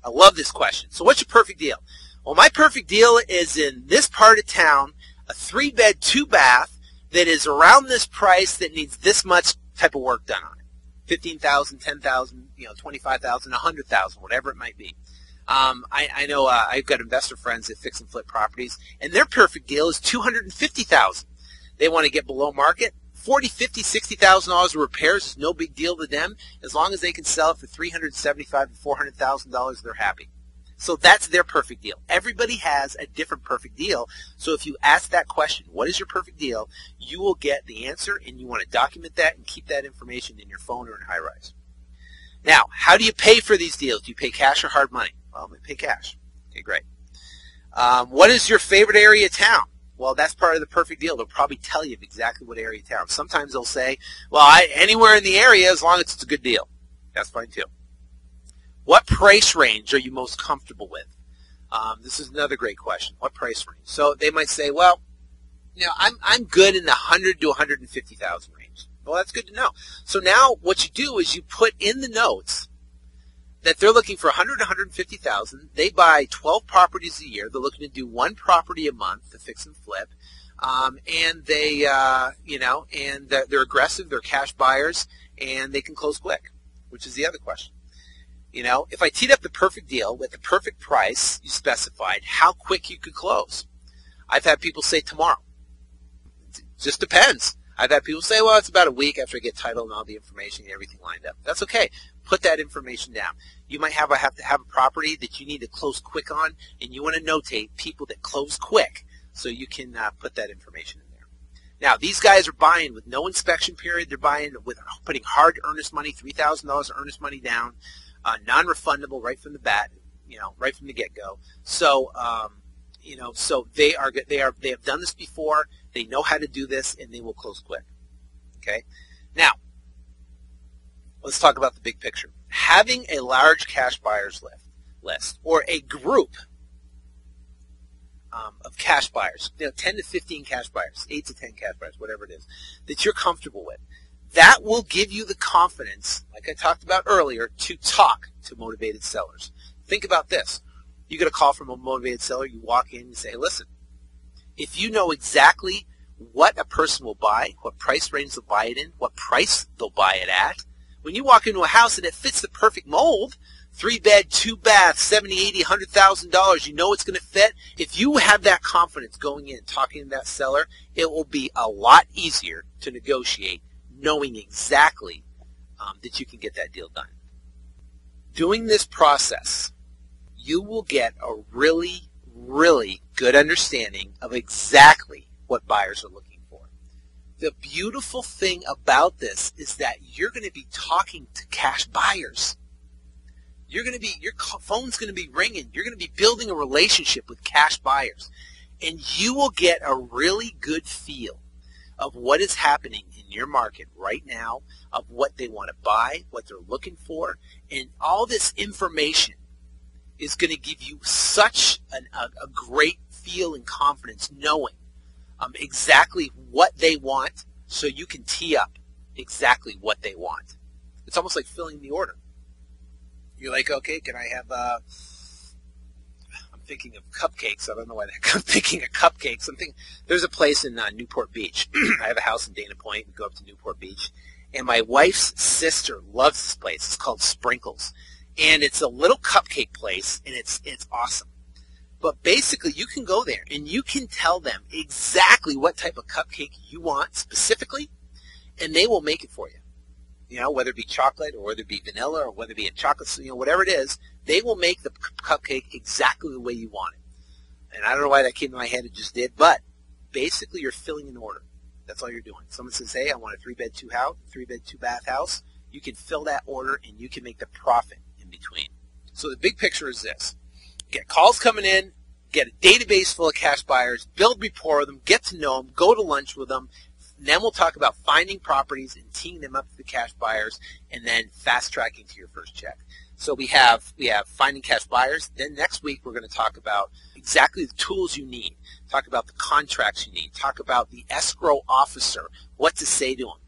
A: I love this question. So what's your perfect deal? Well, my perfect deal is in this part of town, a 3-bed, 2-bath that is around this price that needs this much type of work done on it. $15,000, $10,000, $25,000, $100,000, whatever it might be. I know I've got investor friends that fix and flip properties, and their perfect deal is $250,000. They want to get below market. $40,000, $50,000, $60,000 of repairs is no big deal to them. As long as they can sell it for $375,000 to $400,000, they're happy. So that's their perfect deal. Everybody has a different perfect deal. So if you ask that question, what is your perfect deal, you will get the answer, and you want to document that and keep that information in your phone or in HighRise. Now, how do you pay for these deals? Do you pay cash or hard money? Well, I'm going to pay cash. Okay, great. What is your favorite area of town? Well, that's part of the perfect deal. They'll probably tell you exactly what area of town. Sometimes they'll say, well, anywhere in the area as long as it's a good deal. That's fine too. What price range are you most comfortable with? This is another great question. What price range? So they might say, well, I'm good in the $100,000 to $150,000 range. Well, that's good to know. So now what you do is you put in the notes that they're looking for $100,000 to $150,000. They buy 12 properties a year. They're looking to do 1 property a month to fix and flip. And they, and they're aggressive. They're cash buyers, and they can close quick, which is the other question. If I teed up the perfect deal with the perfect price you specified, how quick you could close. I've had people say tomorrow. It just depends. I've had people say, well, it's about a week after I get title and all the information and everything lined up. That's okay. Put that information down. You might have to have a property that you need to close quick on, and you want to notate people that close quick so you can put that information in there. Now, these guys are buying with no inspection period. They're buying with putting hard earnest money, $3,000 earnest money down. Non-refundable right from the bat, right from the get-go. So, so they have done this before. They know how to do this, and they will close quick. Okay. Now, let's talk about the big picture. Having a large cash buyers list or a group of cash buyers, 10 to 15 cash buyers, 8 to 10 cash buyers, whatever it is, that you're comfortable with. That will give you the confidence, like I talked about earlier, to talk to motivated sellers. Think about this. You get a call from a motivated seller. You walk in and say, hey, listen, if you know exactly what a person will buy, what price range they'll buy it in, what price they'll buy it at, when you walk into a house and it fits the perfect mold, 3-bed, 2-bath, $70,000, $80,000, $100,000, you know it's going to fit. If you have that confidence going in, talking to that seller, it will be a lot easier to negotiate knowing exactly that you can get that deal done. Doing this process, you will get a really, really good understanding of exactly what buyers are looking for. The beautiful thing about this is that you're going to be talking to cash buyers. Your phone's going to be ringing. You're going to be building a relationship with cash buyers. And you will get a really good feel of what is happening in your market right now, of what they want to buy, what they're looking for, and all this information is going to give you such a great feel and confidence knowing exactly what they want so you can tee up exactly what they want. It's almost like filling the order. You're like, okay, can I have I'm thinking of cupcakes. I don't know why I'm thinking of cupcakes. There's a place in Newport Beach. I have a house in Dana Point. We go up to Newport Beach. And my wife's sister loves this place. It's called Sprinkles. And it's a little cupcake place, and it's awesome. But basically, you can go there, and you can tell them exactly what type of cupcake you want specifically, and they will make it for you. You know, whether it be chocolate or whether it be vanilla or whether it be a chocolate, whatever it is, they will make the cupcake exactly the way you want it. And I don't know why that came to my head, it just did, but basically you're filling an order. That's all you're doing. Someone says, hey, I want a 3-bed, 2-bath house. You can fill that order and you can make the profit in between. So the big picture is this. Get calls coming in, get a database full of cash buyers, build rapport with them, get to know them, go to lunch with them. And then we'll talk about finding properties and teeing them up to the cash buyers, and then fast tracking to your first check. So we have finding cash buyers. Then next week we're going to talk about exactly the tools you need. Talk about the contracts you need. Talk about the escrow officer, what to say to them.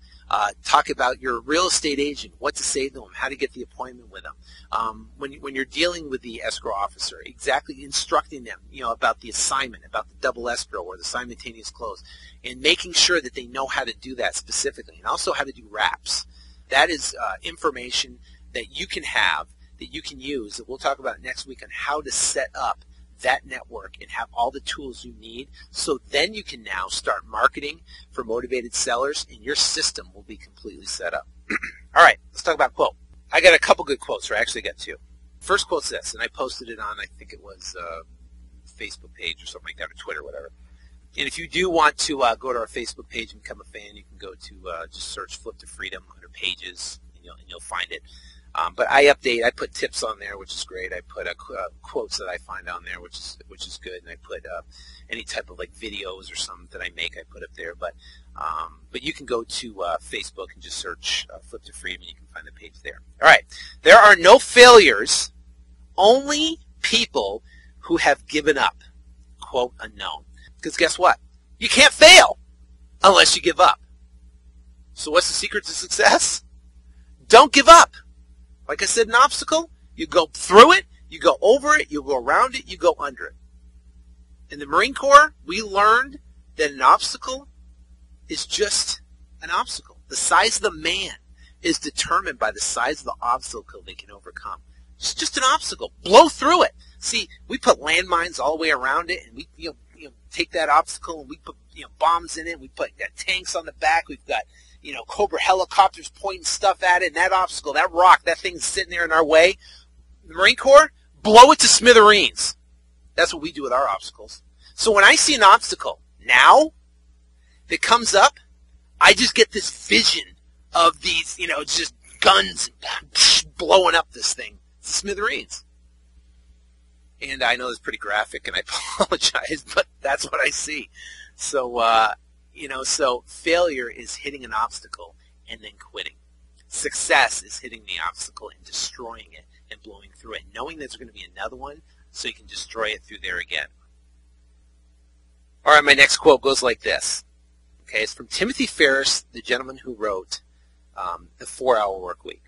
A: Talk about your real estate agent, what to say to them, how to get the appointment with them. When you're dealing with the escrow officer, exactly instructing them, about the assignment, about the double escrow or the simultaneous close, and making sure that they know how to do that specifically, and also how to do wraps. That is information that you can have, that you can use, that we'll talk about next week on how to set up that network and have all the tools you need, so then you can now start marketing for motivated sellers, and your system will be completely set up. All right, let's talk about quote. I got a couple good quotes, or I actually got two. First quote's this, and I posted it on, I think it was Facebook page or something like that, or Twitter, whatever. And if you do want to go to our Facebook page and become a fan, you can go to just search Flip to Freedom under Pages, and you'll find it. But I put tips on there, which is great. I put quotes that I find on there, which is good, and I put any type of like videos or something that I make, I put up there. But you can go to Facebook and just search Flip to Freedom, and you can find the page there. All right, there are no failures, only people who have given up. Quote unknown. Because guess what? You can't fail unless you give up. So what's the secret to success? Don't give up. Like I said, an obstacle, you go through it, you go over it, you go around it, you go under it. In the Marine Corps, we learned that an obstacle is just an obstacle. The size of the man is determined by the size of the obstacle they can overcome. It's just an obstacle. Blow through it. See, we put landmines all the way around it, and we take that obstacle and we put bombs in it. We put tanks on the back. We've got Cobra helicopters pointing stuff at it, and that obstacle, that rock, that thing's sitting there in our way. The Marine Corps, blow it to smithereens. That's what we do with our obstacles. So when I see an obstacle now that comes up, I just get this vision of these, just guns blowing up this thing to smithereens. And I know it's pretty graphic, and I apologize, but that's what I see. So, so failure is hitting an obstacle and then quitting. Success is hitting the obstacle and destroying it and blowing through it, knowing there's going to be another one so you can destroy it through there again. All right, my next quote goes like this. Okay, it's from Timothy Ferriss, the gentleman who wrote The 4-Hour Workweek.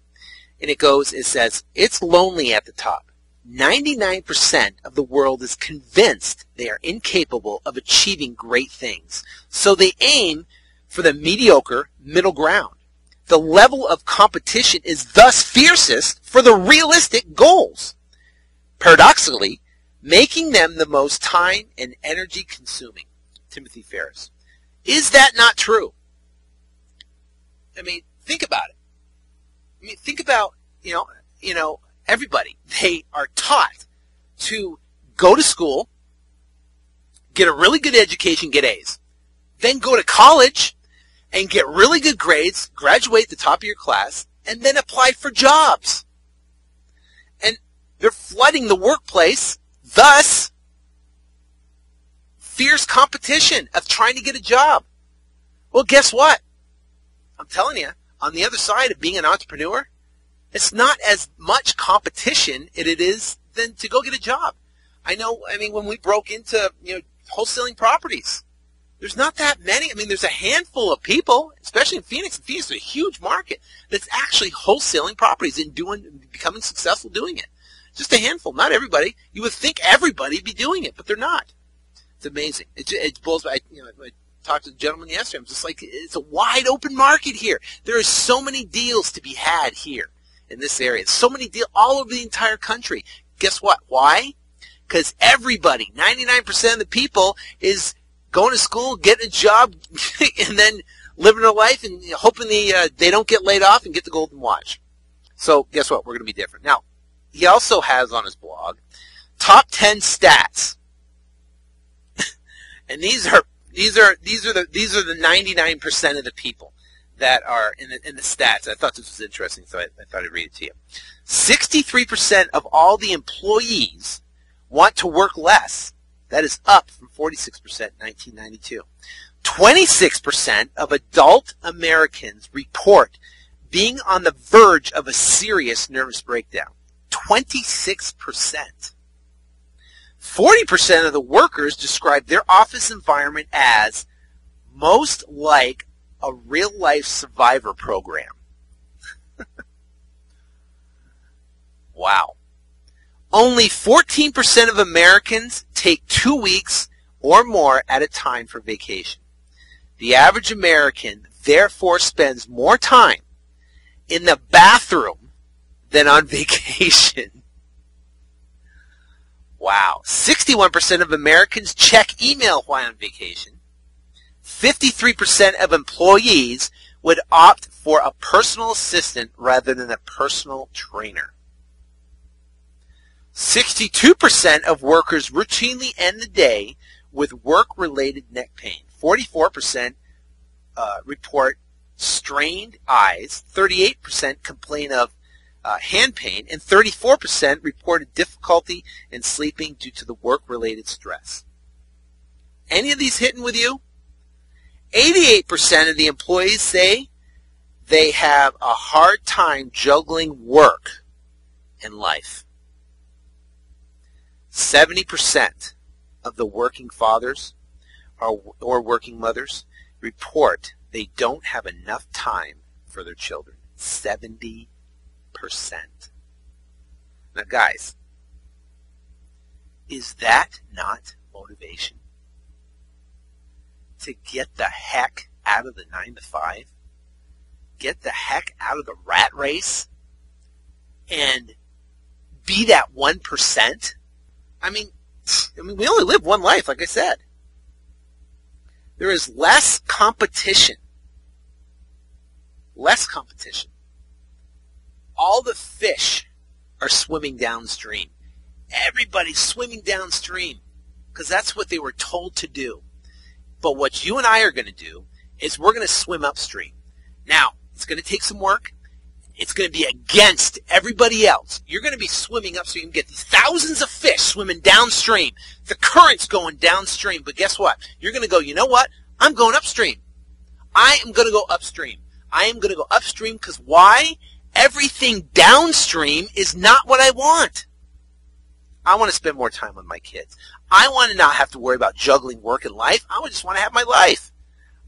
A: And it says, it's lonely at the top. 99% of the world is convinced they are incapable of achieving great things, so they aim for the mediocre middle ground. The level of competition is thus fiercest for the realistic goals, paradoxically making them the most time and energy consuming. Timothy Ferriss. Is that not true? I mean, think about it. I mean, think about, everybody. They are taught to go to school, get a really good education, get A's, then go to college and get really good grades, graduate at the top of your class, and then apply for jobs. And they're flooding the workplace, thus fierce competition of trying to get a job. Well, guess what? I'm telling you, on the other side of being an entrepreneur, it's not as much competition it is than to go get a job. When we broke into, wholesaling properties, there's not that many. I mean, there's a handful of people, especially in Phoenix. Phoenix is a huge market that's actually wholesaling properties and becoming successful doing it. Just a handful, not everybody. You would think everybody would be doing it, but they're not. It's amazing. It blows my, I talked to the gentleman yesterday. I'm just like, it's a wide open market here. There are so many deals to be had here in this area. So many deals all over the entire country. Guess what? Why? Because everybody, 99% of the people, is going to school, getting a job, and then living their life and hoping they don't get laid off and get the golden watch. So guess what? We're going to be different. Now, he also has on his blog top 10 stats, and these are the 99% of the people that are in the stats. I thought this was interesting, so I thought I'd read it to you. 63% of all the employees want to work less. That is up from 46% in 1992. 26% of adult Americans report being on the verge of a serious nervous breakdown. 26%. 40% of the workers describe their office environment as most like a real-life survivor program. Wow. Only 14% of Americans take 2 weeks or more at a time for vacation. The average American, therefore, spends more time in the bathroom than on vacation. Wow. 61% of Americans check email while on vacation. 53% of employees would opt for a personal assistant rather than a personal trainer. 62% of workers routinely end the day with work-related neck pain. 44% report strained eyes. 38% complain of hand pain. And 34% reported difficulty in sleeping due to the work-related stress. Any of these hitting with you? 88% of the employees say they have a hard time juggling work and life. 70% of the working fathers or working mothers report they don't have enough time for their children. 70%. Now, guys, is that not motivation? To get the heck out of the 9 to 5? Get the heck out of the rat race? And be that 1%? I mean, we only live one life, like I said. There is less competition. Less competition. All the fish are swimming downstream. Everybody's swimming downstream because that's what they were told to do. But what you and I are going to do is we're going to swim upstream. Now, it's going to take some work. It's going to be against everybody else. You're going to be swimming upstream. You get these thousands of fish swimming downstream. The current's going downstream. But guess what? You're going to go, you know what? I'm going upstream. I am going to go upstream. I am going to go upstream because why? Everything downstream is not what I want. I want to spend more time with my kids. I want to not have to worry about juggling work and life. I just want to have my life.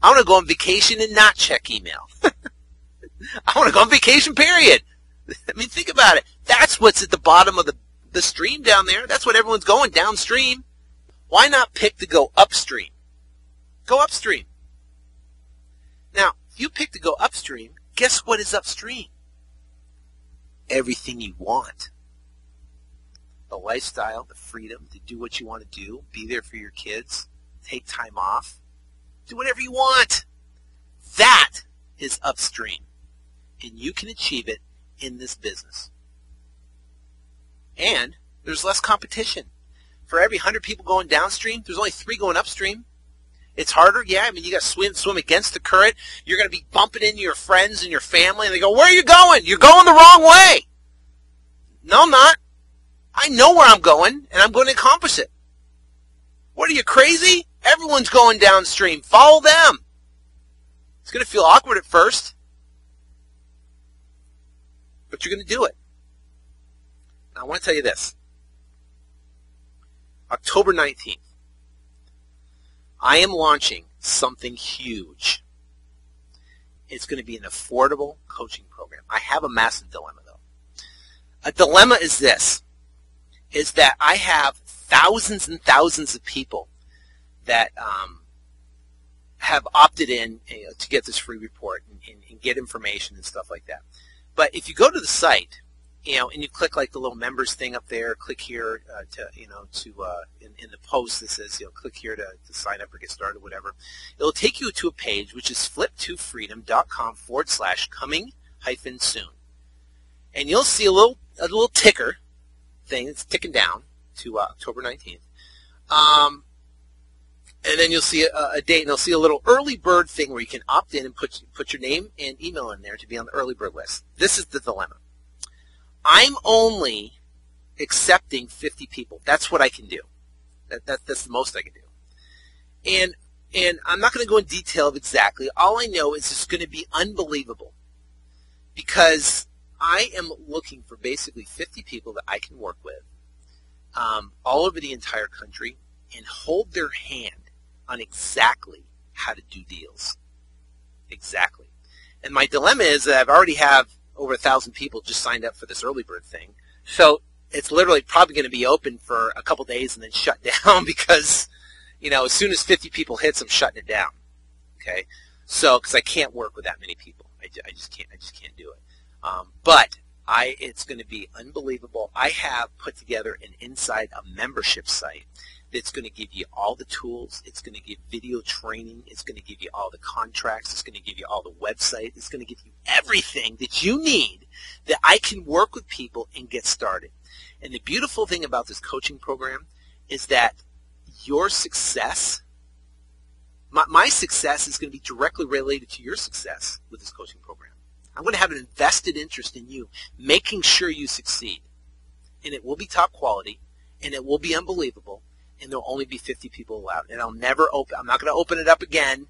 A: I want to go on vacation and not check email. I want to go on vacation, period. I mean, think about it. That's what's at the bottom of the stream down there. That's what everyone's going, downstream. Why not pick to go upstream? Go upstream. Now, if you pick to go upstream, guess what is upstream? Everything you want. The lifestyle, the freedom to do what you want to do, be there for your kids, take time off, do whatever you want. That is upstream. And you can achieve it in this business. And there's less competition. For every 100 people going downstream, there's only 3 going upstream. It's harder, yeah. I mean, you got to swim against the current. You're going to be bumping into your friends and your family, and they go, "Where are you going? You're going the wrong way." No, I'm not. I know where I'm going, and I'm going to accomplish it. What are you, crazy? Everyone's going downstream. Follow them. It's going to feel awkward at first, but you're going to do it. Now, I want to tell you this. October 19th, I am launching something huge. It's going to be an affordable coaching program. I have a massive dilemma, though. A dilemma is this, is that I have thousands and thousands of people that have opted in to get this free report and get information and stuff like that. But if you go to the site, and you click like the little members thing up there, click here in the post that says, click here to sign up or get started, whatever. It'll take you to a page which is flip2freedom.com/coming-soon. And you'll see a little ticker thing that's ticking down to October 19th. And then you'll see a date, and you'll see a little early bird thing where you can opt in and put your name and email in there to be on the early bird list. This is the dilemma. I'm only accepting 50 people. That's what I can do. That's the most I can do. And I'm not going to go in detail of exactly. All I know is it's going to be unbelievable, because I am looking for basically 50 people that I can work with all over the entire country and hold their hand on exactly how to do deals. Exactly. And my dilemma is that I've already have over 1,000 people just signed up for this early bird thing. So it's literally probably going to be open for a couple days and then shut down because, as soon as 50 people hits, I'm shutting it down. Okay? So, because I can't work with that many people. I just can't do it. But it's going to be unbelievable. I have put together a membership site that's going to give you all the tools. It's going to give video training. It's going to give you all the contracts. It's going to give you all the website. It's going to give you everything that you need that I can work with people and get started. And the beautiful thing about this coaching program is that your success, my success is going to be directly related to your success with this coaching program. I'm going to have an invested interest in you, making sure you succeed. And it will be top quality, and it will be unbelievable, and there will only be 50 people allowed. And I'm not going to open it up again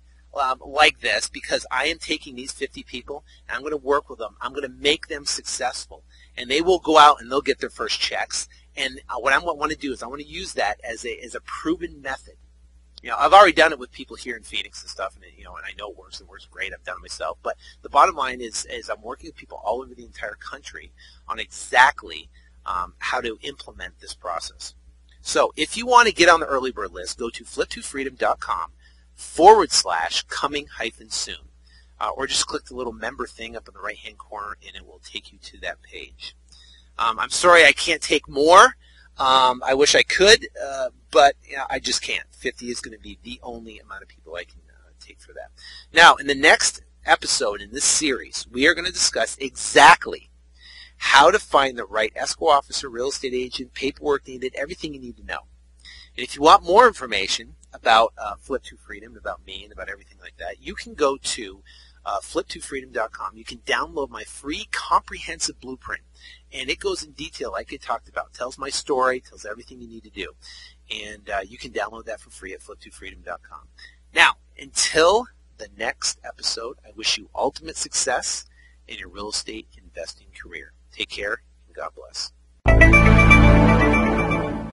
A: like this, because I am taking these 50 people, and I'm going to work with them. I'm going to make them successful. And they will go out, and they'll get their first checks. And what I want to do is I want to use that as a proven method. I've already done it with people here in Phoenix and stuff, and and I know it works. It works great. I've done it myself. But the bottom line is I'm working with people all over the entire country on exactly how to implement this process. So if you want to get on the early bird list, go to flip2freedom.com/coming-soon. Or just click the little member thing up in the right-hand corner, and it will take you to that page. I'm sorry I can't take more. I wish I could, but I just can't. 50 is going to be the only amount of people I can take for that. Now, in the next episode in this series, we are going to discuss exactly how to find the right escrow officer, real estate agent, paperwork needed, everything you need to know. And if you want more information about Flip2Freedom, about me, and about everything like that, you can go to flip2freedom.com. You can download my free comprehensive blueprint. And it goes in detail, like I talked about. Tells my story, tells everything you need to do. And you can download that for free at flip2freedom.com. Now, until the next episode, I wish you ultimate success in your real estate investing career. Take care, and God bless.